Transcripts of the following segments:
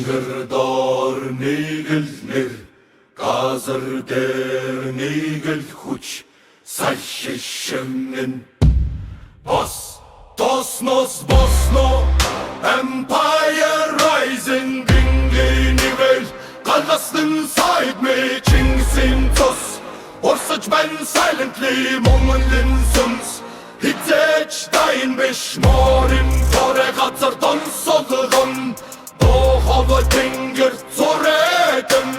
Тэнгэр доор нэг л нэр, газар дээр нэг л хүч, сая шишмэн бос тосноос босно Empire Rising гингэнивэл галласны сайд мэ Чингисийн цус орсож байна silently Монголын сүнс хизээч дайн биш морин төрэ газар донсолгон дохоо тэнгэр зурэтэн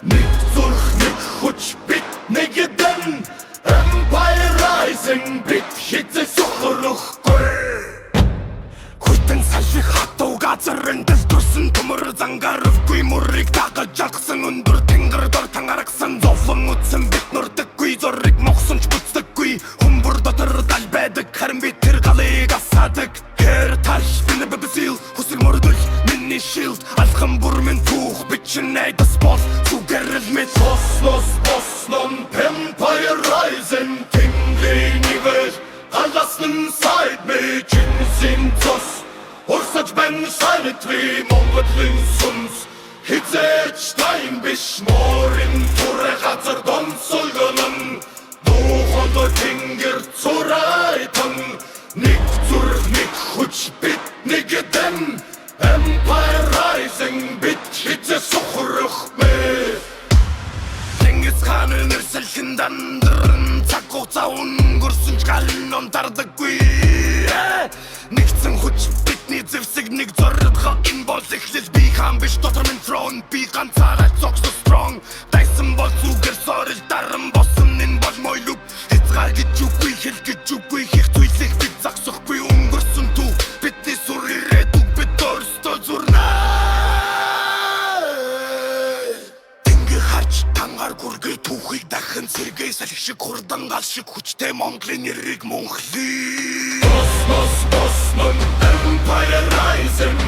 нэг зүрх нэг хүч бит нэгдэн Empire Rising бит хизээ сухрахгүй Хүйтэн салхих хатуу газарын дэс төрсөн төмөр зангаравгүй мөрийг дагаж алгсан өндөр тэнгэр дор тангарагсан зовлон үтсэн бит нурдаггүй зориг мохсонч бүцдэггүй хүмбэр дотор дал байдаг харин би тэр галыг асаадаг хэр таш бинэ бэбсил хүсэл мөрдөл миний шилд алхам бүрмэн түүх бичин найда спот зүгэрэл мэт боснос боснон Empire Rising тэнгэрийн галласны сайд мэ Чингисийн цус орсож байна silently Монголын сүнс хизээч дайн биш морин төрэ газар донсолгон дохоо тэнгэр зурайтан нэг зүрх нэг хүч бит нэгдэн Empire Rising бит хизээ сухрахгүй Чингис хааны нэрсэлхэн дандран цаг хугацаа өнгөрсөн ч гал нь онтардаггүй нэгцэн хүч бидний зэвсэг нэг зорилгоо энэ бол эхлэл би хаан биш дотор минь throne би ганцаараа зогсож strong дайсан бол зүгээр сорил даран босон энэ бол мой loop хязгаар гэж үгүй хэл гэж үгүй хийх зүйлийг бид загсахгүй өнгөрсөн түү бидний сүр ирээдүг бид өөрсдөө зурнаа тэнгэр харж тангаар гүргээ түүхийг дахин сэргээ салхи шиг хурдан гал шиг хүчтэй Монголын нэрийг мөнхлий Boss, Empire Rising